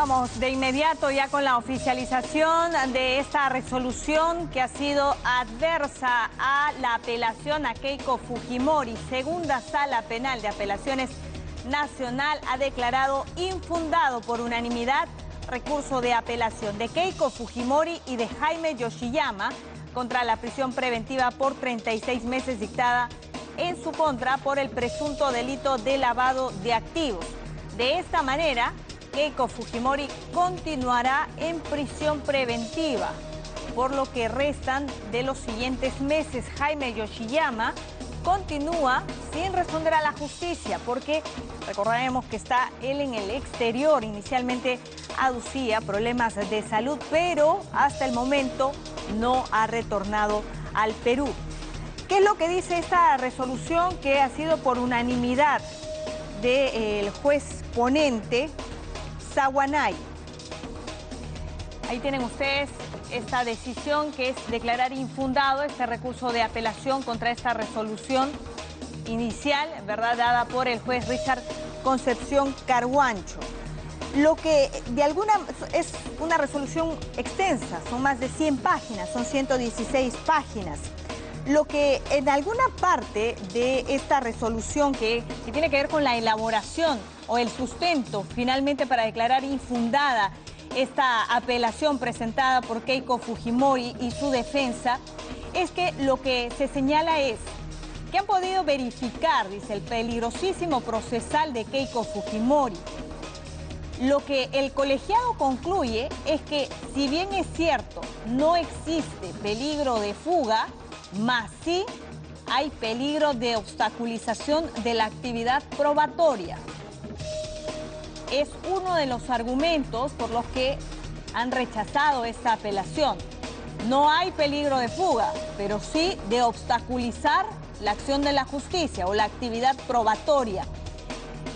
Vamos de inmediato ya con la oficialización de esta resolución que ha sido adversa a la apelación a Keiko Fujimori. Segunda Sala Penal de Apelaciones Nacional ha declarado infundado por unanimidad recurso de apelación de Keiko Fujimori y de Jaime Yoshiyama contra la prisión preventiva por 36 meses dictada en su contra por el presunto delito de lavado de activos. De esta manera, Keiko Fujimori continuará en prisión preventiva por lo que restan de los siguientes meses. Jaime Yoshiyama continúa sin responder a la justicia porque recordaremos que está él en el exterior. Inicialmente aducía problemas de salud, pero hasta el momento no ha retornado al Perú. ¿Qué es lo que dice esta resolución que ha sido por unanimidad del juez ponente Saguanay? Ahí tienen ustedes esta decisión que es declarar infundado este recurso de apelación contra esta resolución inicial, ¿verdad?, dada por el juez Richard Concepción Carhuancho. Lo que es una resolución extensa, son más de 100 páginas, son 116 páginas. Lo que en alguna parte de esta resolución que tiene que ver con la elaboración o el sustento finalmente para declarar infundada esta apelación presentada por Keiko Fujimori y su defensa, es que lo que se señala es que han podido verificar, dice, el peligrosísimo procesal de Keiko Fujimori. Lo que el colegiado concluye es que, si bien es cierto, no existe peligro de fuga, más sí hay peligro de obstaculización de la actividad probatoria. Es uno de los argumentos por los que han rechazado esta apelación. No hay peligro de fuga, pero sí de obstaculizar la acción de la justicia o la actividad probatoria.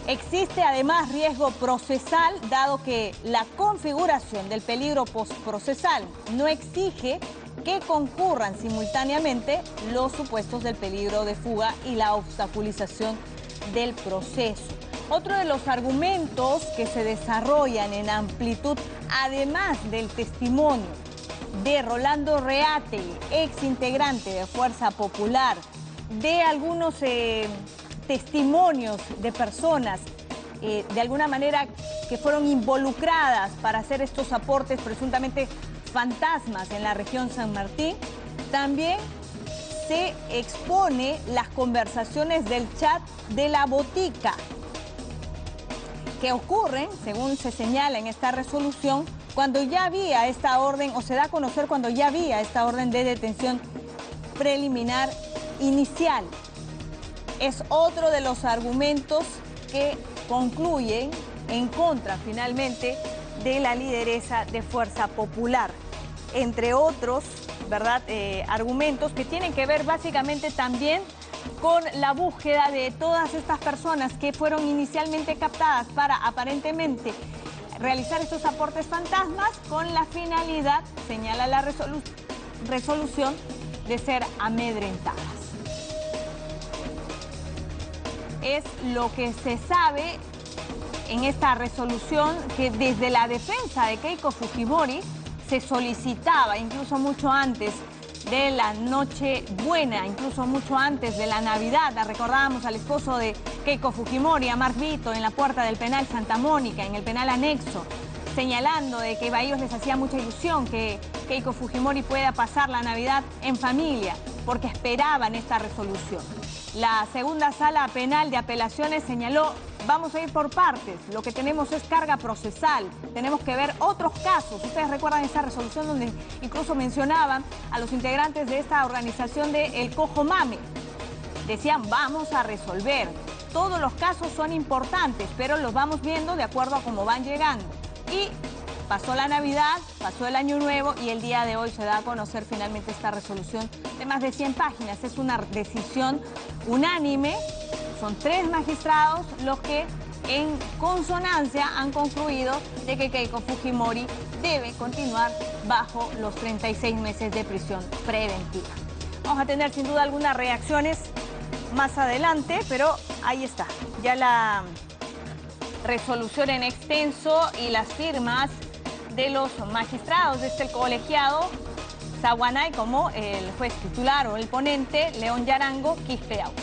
Existe además riesgo procesal, dado que la configuración del peligro postprocesal no exige que concurran simultáneamente los supuestos del peligro de fuga y la obstaculización del proceso. Otro de los argumentos que se desarrollan en amplitud, además del testimonio de Rolando Reátegui, ex integrante de Fuerza Popular, de algunos testimonios de personas de alguna manera que fueron involucradas para hacer estos aportes presuntamente fantasmas en la región San Martín, también se expone las conversaciones del chat de la botica que ocurren, según se señala en esta resolución, cuando ya había esta orden, o se da a conocer cuando ya había esta orden de detención preliminar inicial. Es otro de los argumentos que concluyen en contra, finalmente, de la lideresa de Fuerza Popular. Entre otros, ¿verdad?, argumentos que tienen que ver básicamente también con la búsqueda de todas estas personas que fueron inicialmente captadas para aparentemente realizar estos aportes fantasmas con la finalidad, señala la resolución, de ser amedrentadas. Es lo que se sabe en esta resolución, que desde la defensa de Keiko Fujimori se solicitaba, incluso mucho antes de la Nochebuena, incluso mucho antes de la Navidad. Recordábamos al esposo de Keiko Fujimori, a Mark Vito, en la puerta del penal Santa Mónica, en el penal anexo, señalando de que a ellos les hacía mucha ilusión que Keiko Fujimori pueda pasar la Navidad en familia, porque esperaban esta resolución. La segunda sala penal de apelaciones señaló: vamos a ir por partes, lo que tenemos es carga procesal, tenemos que ver otros casos. Ustedes recuerdan esa resolución donde incluso mencionaban a los integrantes de esta organización de El Cojo Mame. Decían: vamos a resolver, todos los casos son importantes, pero los vamos viendo de acuerdo a cómo van llegando. Y pasó la Navidad, pasó el Año Nuevo y el día de hoy se da a conocer finalmente esta resolución de más de 100 páginas. Es una decisión unánime, son 3 magistrados los que en consonancia han concluido de que Keiko Fujimori debe continuar bajo los 36 meses de prisión preventiva. Vamos a tener sin duda algunas reacciones más adelante, pero ahí está, ya resolución en extenso y las firmas de los magistrados, desde el colegiado Saguanay como el juez titular o el ponente León Yarango Quispeauca.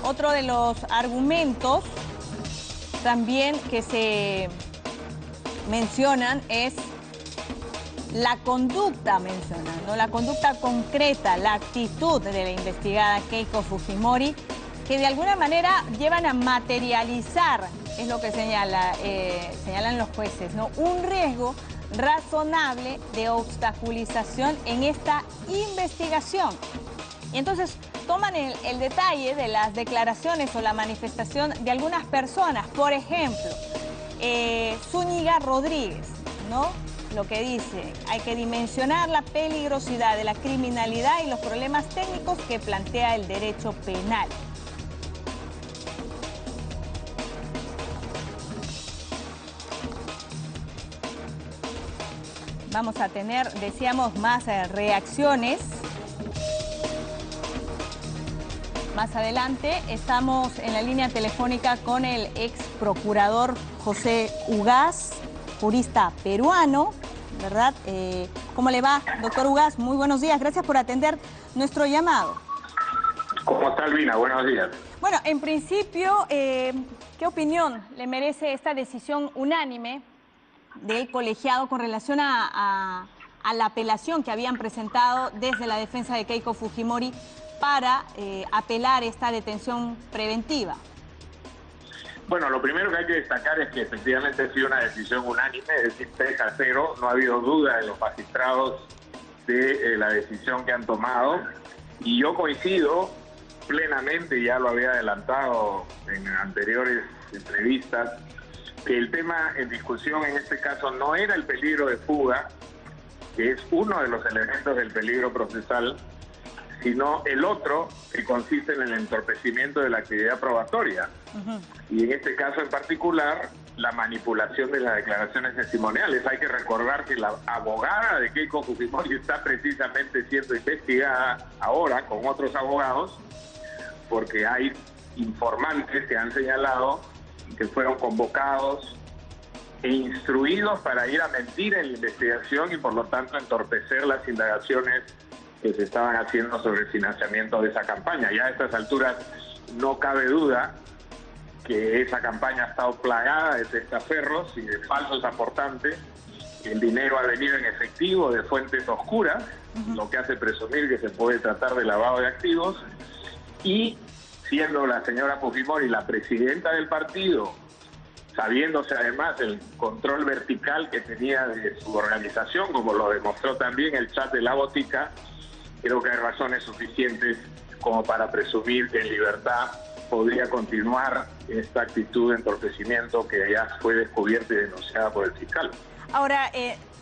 Otro de los argumentos también que se mencionan es la conducta mencionando, la conducta concreta, la actitud de la investigada Keiko Fujimori, que de alguna manera llevan a materializar, es lo que señalan los jueces, ¿no? Un riesgo razonable de obstaculización en esta investigación. Y entonces toman el detalle de las declaraciones o la manifestación de algunas personas. Por ejemplo, Zúñiga Rodríguez, ¿no? Lo que dice, hay que dimensionar la peligrosidad de la criminalidad y los problemas técnicos que plantea el derecho penal. Vamos a tener, decíamos, más reacciones. Más adelante estamos en la línea telefónica con el ex procurador José Ugaz, jurista peruano, ¿verdad? ¿Cómo le va, doctor Ugaz? Muy buenos días, gracias por atender nuestro llamado. ¿Cómo está, Albina? Buenos días. Bueno, en principio, ¿qué opinión le merece esta decisión unánime del colegiado con relación a la apelación que habían presentado desde la defensa de Keiko Fujimori para apelar esta detención preventiva? Bueno, lo primero que hay que destacar es que efectivamente ha sido una decisión unánime, es decir, 3-0, no ha habido duda de los magistrados de la decisión que han tomado, y yo coincido plenamente, ya lo había adelantado en anteriores entrevistas, que el tema en discusión en este caso no era el peligro de fuga, que es uno de los elementos del peligro procesal, sino el otro, que consiste en el entorpecimiento de la actividad probatoria. Y en este caso en particular, la manipulación de las declaraciones testimoniales. Hay que recordar que la abogada de Keiko Fujimori está precisamente siendo investigada ahora con otros abogados, porque hay informantes que han señalado que fueron convocados e instruidos para ir a mentir en la investigación y por lo tanto entorpecer las indagaciones que se estaban haciendo sobre el financiamiento de esa campaña. Ya a estas alturas no cabe duda que esa campaña ha estado plagada de testaferros y de falsos aportantes. El dinero ha venido en efectivo de fuentes oscuras, lo que hace presumir que se puede tratar de lavado de activos, y siendo la señora Fujimori la presidenta del partido, sabiéndose además el control vertical que tenía de su organización, como lo demostró también el chat de la botica, creo que hay razones suficientes como para presumir que en libertad podría continuar esta actitud de entorpecimiento que ya fue descubierta y denunciada por el fiscal. Ahora,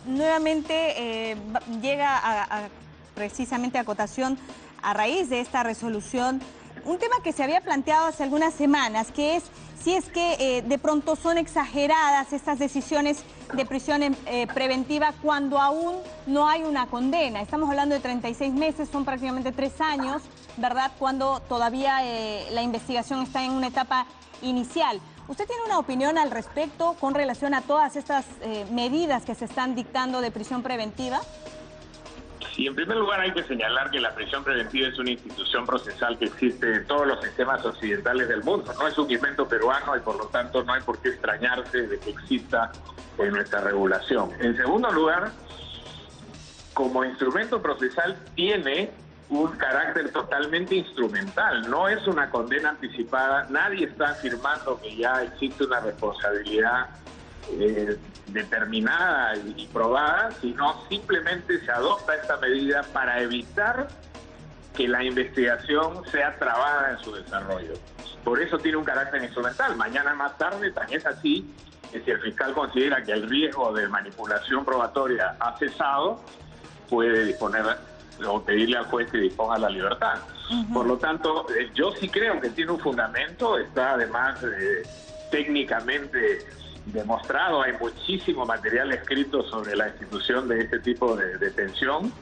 nuevamente llega precisamente a acotación a raíz de esta resolución un tema que se había planteado hace algunas semanas, que es si es que de pronto son exageradas estas decisiones de prisión preventiva cuando aún no hay una condena. Estamos hablando de 36 meses, son prácticamente 3 años, ¿verdad? Cuando todavía la investigación está en una etapa inicial. ¿Usted tiene una opinión al respecto con relación a todas estas medidas que se están dictando de prisión preventiva? Y en primer lugar hay que señalar que la prisión preventiva es una institución procesal que existe en todos los sistemas occidentales del mundo. No es un invento peruano y por lo tanto no hay por qué extrañarse de que exista en nuestra regulación. En segundo lugar, como instrumento procesal tiene un carácter totalmente instrumental. No es una condena anticipada. Nadie está afirmando que ya existe una responsabilidad determinada y probada, sino simplemente se adopta esta medida para evitar que la investigación sea trabada en su desarrollo. Por eso tiene un carácter instrumental. Mañana más tarde, tan es así, que si el fiscal considera que el riesgo de manipulación probatoria ha cesado, puede disponer o pedirle al juez que disponga la libertad. Por lo tanto, yo sí creo que tiene un fundamento, está además técnicamente demostrado, hay muchísimo material escrito sobre la institución de este tipo de detención,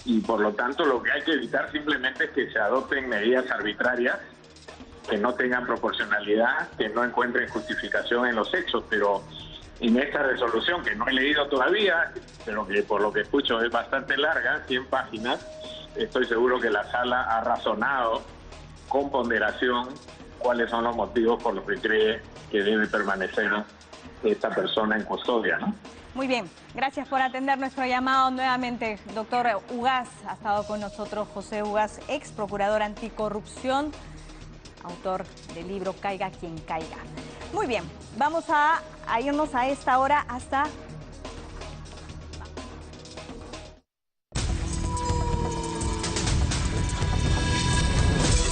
y por lo tanto lo que hay que evitar simplemente es que se adopten medidas arbitrarias que no tengan proporcionalidad, que no encuentren justificación en los hechos, pero en esta resolución, que no he leído todavía, pero que por lo que escucho es bastante larga, 100 páginas, estoy seguro que la sala ha razonado con ponderación cuáles son los motivos por los que cree que debe permanecer esta persona en custodia, ¿no? Muy bien, gracias por atender nuestro llamado nuevamente, doctor Ugaz. Ha estado con nosotros José Ugaz, ex procurador anticorrupción, autor del libro Caiga quien caiga. Muy bien, vamos a irnos a esta hora hasta...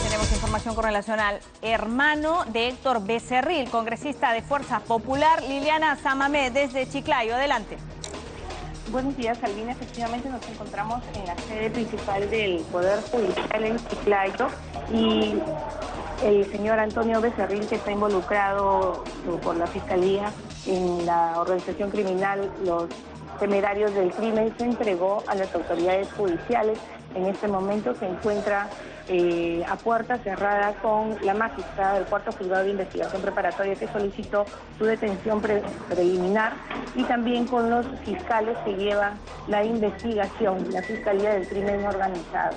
Tenemos información con relación al hermano de Héctor Becerril, congresista de Fuerza Popular. Liliana Samamé, desde Chiclayo, adelante. Buenos días, Albina. Efectivamente nos encontramos en la sede principal del Poder Judicial en Chiclayo y el señor Antonio Becerril, que está involucrado por la Fiscalía en la organización criminal Los Temerarios del Crimen, se entregó a las autoridades judiciales. En este momento se encuentra a puerta cerrada con la magistrada del Cuarto Juzgado de Investigación Preparatoria, que solicitó su detención preliminar, y también con los fiscales que llevan la investigación, la Fiscalía del Crimen Organizado.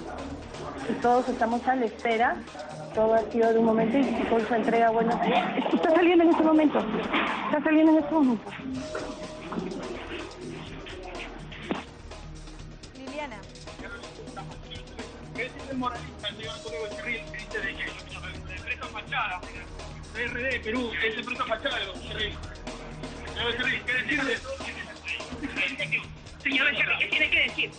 Y todos estamos a la espera. Todo ha sido de un momento y con su entrega, bueno, está saliendo en este momento. Está saliendo en este momento. Liliana. ¿Qué dice el moralista, el señor Antonio Becerril, que dice de que la empresa fachada, la RD Perú, es empresa fachada de los Becerril? Señor Becerril, ¿qué decir de eso? Señor Becerril, ¿qué tiene que decir?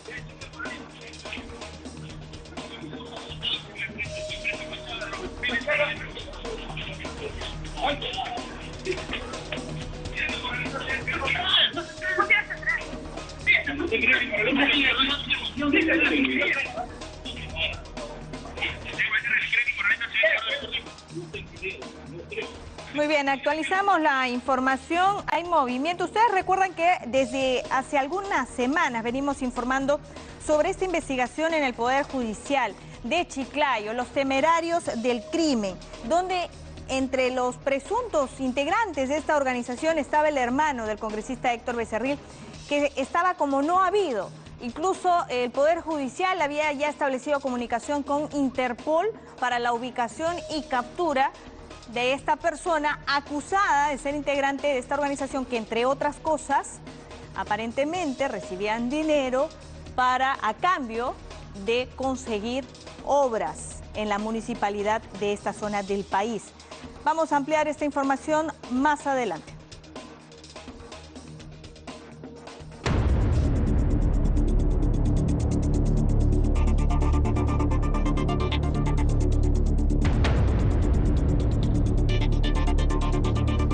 Muy bien, actualizamos la información. Hay movimiento. Ustedes recuerdan que desde hace algunas semanas venimos informando sobre esta investigación en el Poder Judicial de Chiclayo, los temerarios del crimen, donde entre los presuntos integrantes de esta organización estaba el hermano del congresista Héctor Becerril, que estaba como no habido. Incluso el Poder Judicial había ya establecido comunicación con Interpol para la ubicación y captura de esta persona acusada de ser integrante de esta organización, que entre otras cosas aparentemente recibían dinero a cambio de conseguir obras en la municipalidad de esta zona del país. Vamos a ampliar esta información más adelante.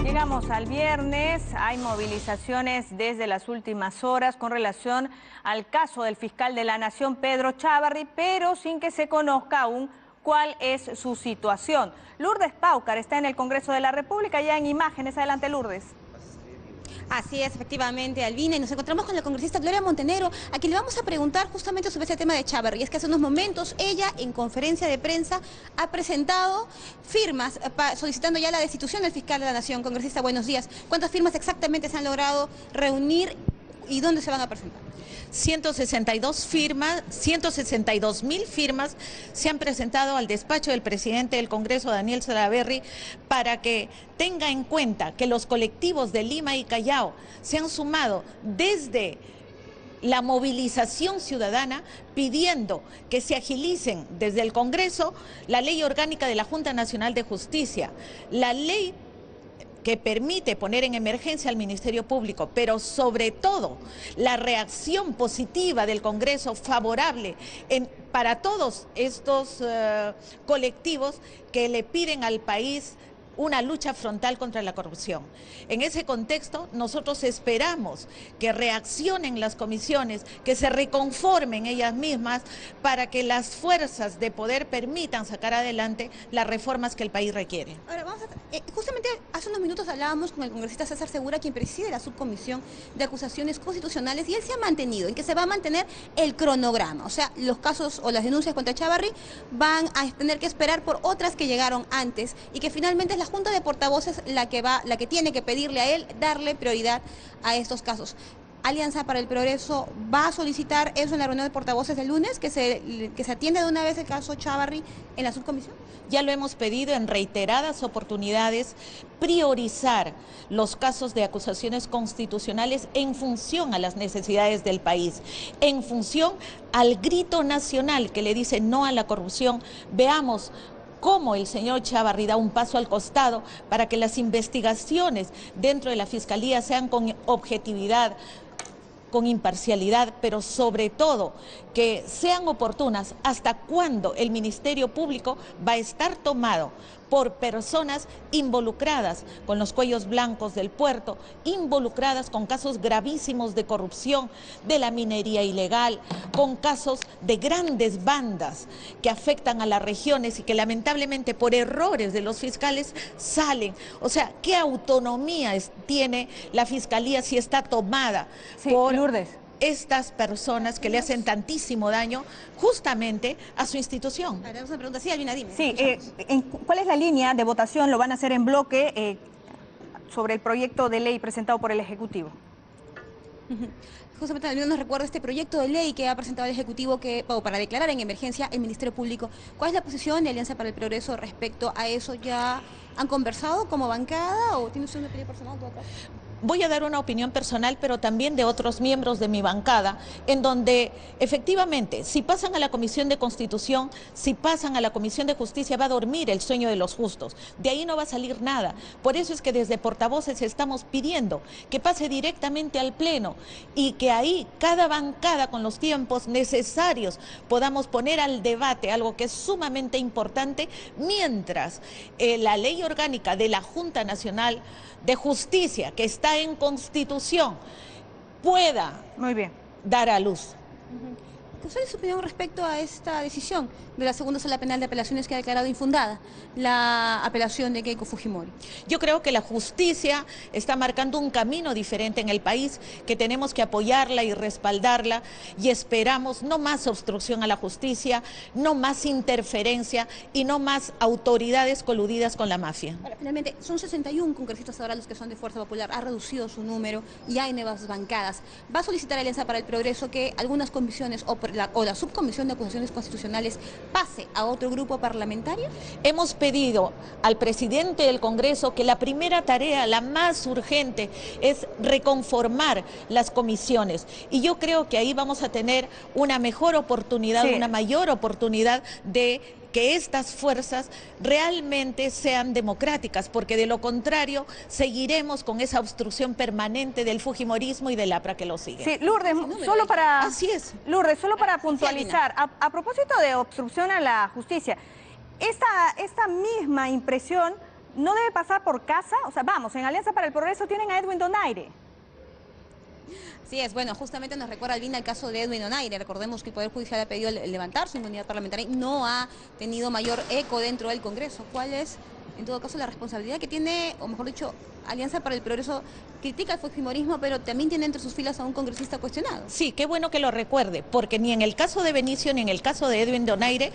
Llegamos al viernes, hay movilizaciones desde las últimas horas con relación al caso del fiscal de la Nación, Pedro Chávarri, pero sin que se conozca aún cuál es su situación. Lourdes Paucar está en el Congreso de la República, ya en imágenes. Adelante, Lourdes. Así es, efectivamente, Albina, y nos encontramos con la congresista Gloria Montenegro, a quien le vamos a preguntar justamente sobre este tema de Chávarri. Y es que hace unos momentos ella, en conferencia de prensa, ha presentado firmas solicitando ya la destitución del fiscal de la Nación. Congresista, buenos días. ¿Cuántas firmas exactamente se han logrado reunir y dónde se van a presentar? 162.000 firmas se han presentado al despacho del presidente del Congreso, Daniel Salaverry, para que tenga en cuenta que los colectivos de Lima y Callao se han sumado desde la movilización ciudadana pidiendo que se agilicen desde el Congreso la ley orgánica de la Junta Nacional de Justicia, la ley que permite poner en emergencia al Ministerio Público, pero sobre todo la reacción positiva del Congreso favorable para todos estos colectivos que le piden al país una lucha frontal contra la corrupción. En ese contexto, nosotros esperamos que reaccionen las comisiones, que se reconformen ellas mismas para que las fuerzas de poder permitan sacar adelante las reformas que el país requiere. Ahora, justamente hace unos minutos hablábamos con el congresista César Segura, quien preside la subcomisión de acusaciones constitucionales, y él se ha mantenido en que se va a mantener el cronograma. O sea, los casos o las denuncias contra Chávarri van a tener que esperar por otras que llegaron antes, y que finalmente es la Junta de Portavoces la que tiene que pedirle a él darle prioridad a estos casos. Alianza para el Progreso va a solicitar eso en la reunión de portavoces del lunes, que se atienda de una vez el caso Chávarri en la subcomisión. Ya lo hemos pedido en reiteradas oportunidades, priorizar los casos de acusaciones constitucionales en función a las necesidades del país, en función al grito nacional que le dice no a la corrupción. Veamos cómo el señor Chávarri da un paso al costado para que las investigaciones dentro de la Fiscalía sean con objetividad, con imparcialidad, pero sobre todo que sean oportunas. ¿Hasta cuándo el Ministerio Público va a estar tomado por personas involucradas con los cuellos blancos del puerto, involucradas con casos gravísimos de corrupción, de la minería ilegal, con casos de grandes bandas que afectan a las regiones y que lamentablemente por errores de los fiscales salen? O sea, ¿qué autonomía tiene la Fiscalía si está tomada por Lourdes, estas personas que le hacen tantísimo daño justamente a su institución? Haremos una pregunta. Sí, Albina, dime. Sí, ¿cuál es la línea de votación? ¿Lo van a hacer en bloque sobre el proyecto de ley presentado por el Ejecutivo? Justamente Albina nos recuerda este proyecto de ley que ha presentado el Ejecutivo para declarar en emergencia el Ministerio Público. ¿Cuál es la posición de Alianza para el Progreso respecto a eso? ¿Ya han conversado como bancada o tiene usted una opinión personal? Voy a dar una opinión personal, pero también de otros miembros de mi bancada, en donde efectivamente, si pasan a la Comisión de Constitución, si pasan a la Comisión de Justicia, va a dormir el sueño de los justos. De ahí no va a salir nada. Por eso es que desde portavoces estamos pidiendo que pase directamente al Pleno y que ahí cada bancada, con los tiempos necesarios, podamos poner al debate algo que es sumamente importante, mientras la ley orgánica de la Junta Nacional de Justicia, que está en Constitución, pueda dar a luz. ¿Cuál es su opinión respecto a esta decisión de la segunda sala penal de apelaciones que ha declarado infundada la apelación de Keiko Fujimori? Yo creo que la justicia está marcando un camino diferente en el país, que tenemos que apoyarla y respaldarla, y esperamos no más obstrucción a la justicia, no más interferencia y no más autoridades coludidas con la mafia. Ahora, finalmente, son 61 congresistas ahora los que son de Fuerza Popular, ha reducido su número y hay nuevas bancadas. ¿Va a solicitar Alianza para el Progreso que algunas comisiones o la subcomisión de acusaciones constitucionales pase a otro grupo parlamentario? Hemos pedido al presidente del Congreso que la primera tarea, la más urgente, es reconformar las comisiones. Y yo creo que ahí vamos a tener una mejor oportunidad, una mayor oportunidad de que estas fuerzas realmente sean democráticas, porque de lo contrario seguiremos con esa obstrucción permanente del fujimorismo y del APRA que lo sigue. Sí, Lourdes, solo para... Así es. Lourdes, solo para puntualizar, a propósito de obstrucción a la justicia, esta misma impresión no debe pasar por casa. O sea, vamos, en Alianza para el Progreso tienen a Edwin Donaire. Sí, bueno, justamente nos recuerda Albina el caso de Edwin Donaire. Recordemos que el Poder Judicial ha pedido levantar su inmunidad parlamentaria y no ha tenido mayor eco dentro del Congreso. ¿Cuál es, en todo caso, la responsabilidad que tiene, o mejor dicho, Alianza para el Progreso? Critica el fujimorismo, pero también tiene entre sus filas a un congresista cuestionado. Sí, qué bueno que lo recuerde, porque ni en el caso de Benicio ni en el caso de Edwin Donaire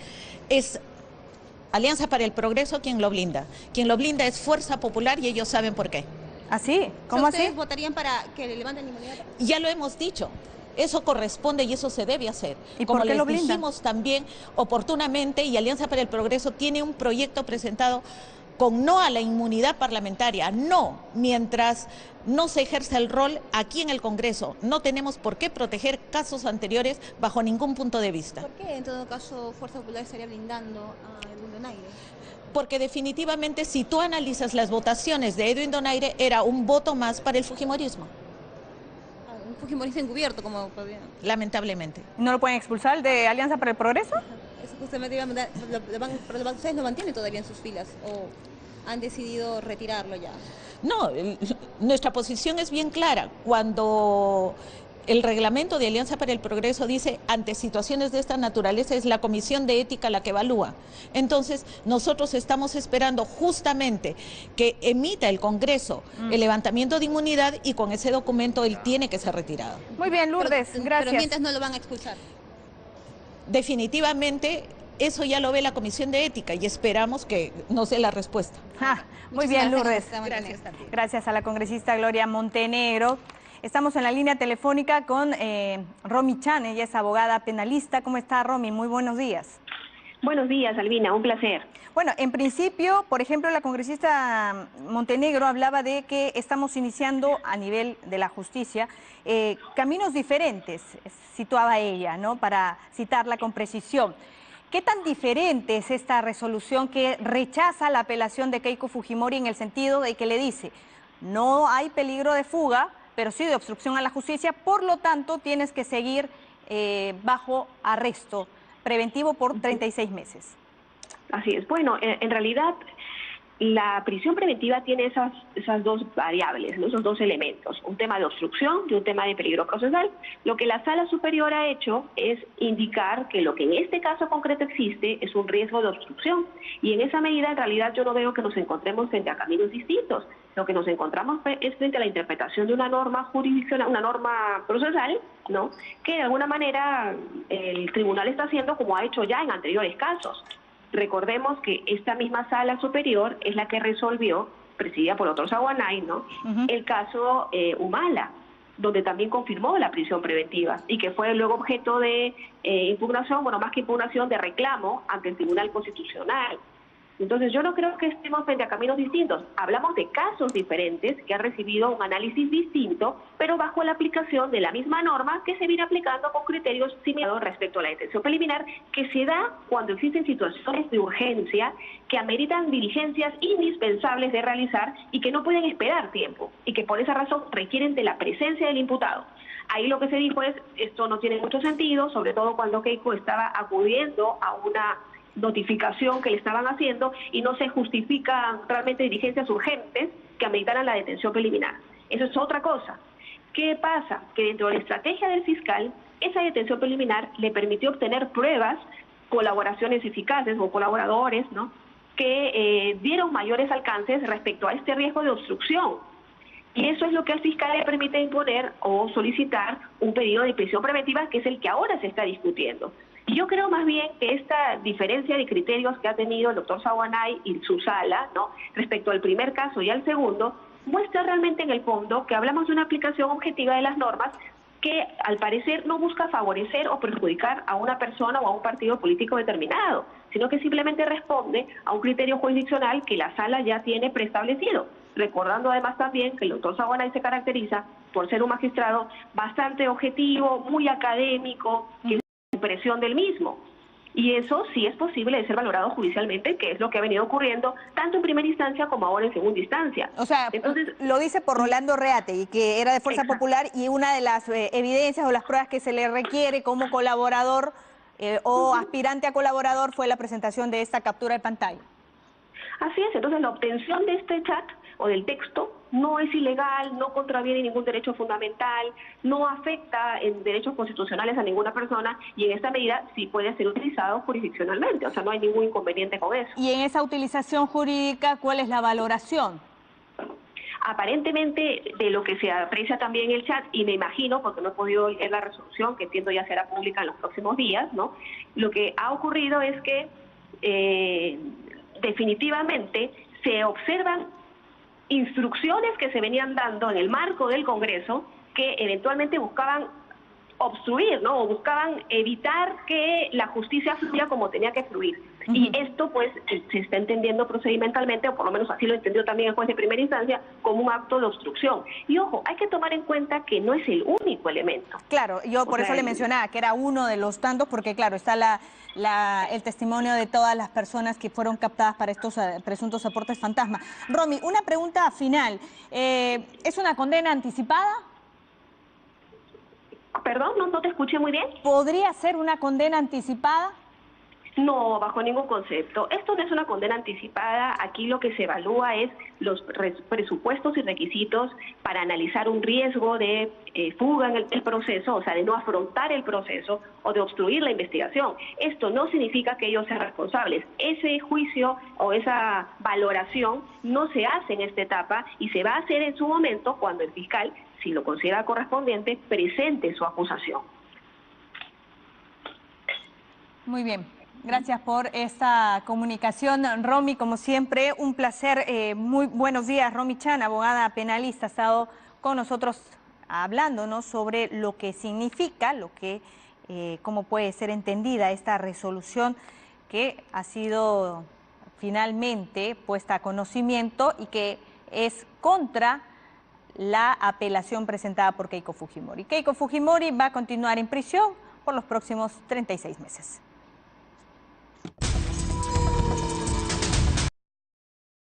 es Alianza para el Progreso quien lo blinda. Quien lo blinda es Fuerza Popular y ellos saben por qué. ¿Así? ¿Cómo así? ¿Ustedes votarían para que le levanten la inmunidad? Ya lo hemos dicho. Eso corresponde y eso se debe hacer. ¿Y como por qué les lo blindan? dijimos también oportunamente, y Alianza para el Progreso tiene un proyecto presentado con no a la inmunidad parlamentaria, no, mientras no se ejerza el rol aquí en el Congreso. No tenemos por qué proteger casos anteriores bajo ningún punto de vista. ¿Por qué, en todo caso, Fuerza Popular estaría blindando a Edwin Donaire? Porque definitivamente si tú analizas las votaciones de Edwin Donaire, era un voto más para el fujimorismo. Un fujimorista encubierto, como... Lamentablemente. ¿No lo pueden expulsar de Alianza para el Progreso? Eso justamente iba a mandar, pero ustedes lo mantienen todavía en sus filas, o... han decidido retirarlo ya? No, nuestra posición es bien clara. Cuando el reglamento de Alianza para el Progreso dice, ante situaciones de esta naturaleza es la Comisión de Ética la que evalúa. Entonces, nosotros estamos esperando justamente que emita el Congreso el levantamiento de inmunidad y con ese documento él tiene que ser retirado. Muy bien, Lourdes, gracias. Pero mientras no lo van a expulsar. Definitivamente, eso ya lo ve la Comisión de Ética y esperamos que nos dé la respuesta. Muy bien, Lourdes. Gracias. Gracias a la congresista Gloria Montenegro. Estamos en la línea telefónica con Romy Chan, ella es abogada penalista. ¿Cómo está, Romy? Muy buenos días. Buenos días, Albina, un placer. Bueno, en principio, por ejemplo, la congresista Montenegro hablaba de que estamos iniciando a nivel de la justicia caminos diferentes, situaba ella, ¿no? Para citarla con precisión. ¿Qué tan diferente es esta resolución que rechaza la apelación de Keiko Fujimori en el sentido de que le dice, no hay peligro de fuga, pero sí de obstrucción a la justicia, por lo tanto tienes que seguir bajo arresto preventivo por 36 meses? Así es. Bueno, en realidad la prisión preventiva tiene esas dos variables, ¿no? Esos dos elementos, un tema de obstrucción y un tema de peligro procesal. Lo que la Sala Superior ha hecho es indicar que lo que en este caso concreto existe es un riesgo de obstrucción, y en esa medida en realidad yo no veo que nos encontremos frente a caminos distintos. Lo que nos encontramos es frente a la interpretación de una norma jurisdiccional, una norma procesal, ¿no? Que de alguna manera el tribunal está haciendo como ha hecho ya en anteriores casos. Recordemos que esta misma Sala Superior es la que resolvió, presidida por otro Saguanay, ¿no? El caso Humala, donde también confirmó la prisión preventiva y que fue luego objeto de impugnación, bueno, más que impugnación, de reclamo ante el Tribunal Constitucional. Entonces yo no creo que estemos frente a caminos distintos. Hablamos de casos diferentes que han recibido un análisis distinto, pero bajo la aplicación de la misma norma que se viene aplicando con criterios similares respecto a la detención preliminar, que se da cuando existen situaciones de urgencia que ameritan diligencias indispensables de realizar y que no pueden esperar tiempo, y que por esa razón requieren de la presencia del imputado. Ahí lo que se dijo es, esto no tiene mucho sentido, sobre todo cuando Keiko estaba acudiendo a una notificación que le estaban haciendo y no se justifican realmente diligencias urgentes que ameritaran la detención preliminar. Eso es otra cosa. ¿Qué pasa? Que dentro de la estrategia del fiscal, esa detención preliminar le permitió obtener pruebas, colaboraciones eficaces o colaboradores, ¿no? Que dieron mayores alcances respecto a este riesgo de obstrucción. Y eso es lo que al fiscal le permite imponer o solicitar un pedido de prisión preventiva, que es el que ahora se está discutiendo. Y yo creo más bien que esta diferencia de criterios que ha tenido el doctor Saguanay y su sala, ¿no?, respecto al primer caso y al segundo, muestra realmente en el fondo que hablamos de una aplicación objetiva de las normas que al parecer no busca favorecer o perjudicar a una persona o a un partido político determinado, sino que simplemente responde a un criterio jurisdiccional que la sala ya tiene preestablecido. Recordando además también que el doctor Saguanay se caracteriza por ser un magistrado bastante objetivo, muy académico, que impresión del mismo. Y eso sí es posible de ser valorado judicialmente, que es lo que ha venido ocurriendo tanto en primera instancia como ahora en segunda instancia. O sea, entonces lo dice por Rolando Reategui, que era de Fuerza Popular, y una de las evidencias o las pruebas que se le requiere como colaborador o aspirante a colaborador fue la presentación de esta captura de pantalla. Así es, entonces la obtención de este chat o del texto no es ilegal, no contraviene ningún derecho fundamental, no afecta en derechos constitucionales a ninguna persona, y en esta medida sí puede ser utilizado jurisdiccionalmente, o sea, no hay ningún inconveniente con eso. Y en esa utilización jurídica, ¿cuál es la valoración? Aparentemente, de lo que se aprecia también en el chat, y me imagino, porque no he podido leer la resolución, que entiendo ya será pública en los próximos días, ¿no? Lo que ha ocurrido es que definitivamente se observan instrucciones que se venían dando en el marco del Congreso que eventualmente buscaban obstruir, ¿no?, o buscaban evitar que la justicia fluyera como tenía que fluir. Y esto, pues, se está entendiendo procedimentalmente, o por lo menos así lo entendió también el juez de primera instancia, como un acto de obstrucción. Y ojo, hay que tomar en cuenta que no es el único elemento. Claro, yo por eso le mencionaba que era uno de los tantos, porque claro, está el testimonio de todas las personas que fueron captadas para estos presuntos aportes fantasma. Romy, una pregunta final. ¿Es una condena anticipada? Perdón, no te escuché muy bien. ¿Podría ser una condena anticipada? No, bajo ningún concepto. Esto no es una condena anticipada. Aquí lo que se evalúa es los presupuestos y requisitos para analizar un riesgo de fuga en el proceso, o sea, de no afrontar el proceso o de obstruir la investigación. Esto no significa que ellos sean responsables. Ese juicio o esa valoración no se hace en esta etapa y se va a hacer en su momento cuando el fiscal, si lo considera correspondiente, presente su acusación. Muy bien. Gracias por esta comunicación, Romy. Como siempre, un placer. Muy buenos días, Romy Chan, abogada penalista, ha estado con nosotros hablándonos sobre lo que significa, cómo puede ser entendida esta resolución que ha sido finalmente puesta a conocimiento y que es contra la apelación presentada por Keiko Fujimori. Keiko Fujimori va a continuar en prisión por los próximos 36 meses.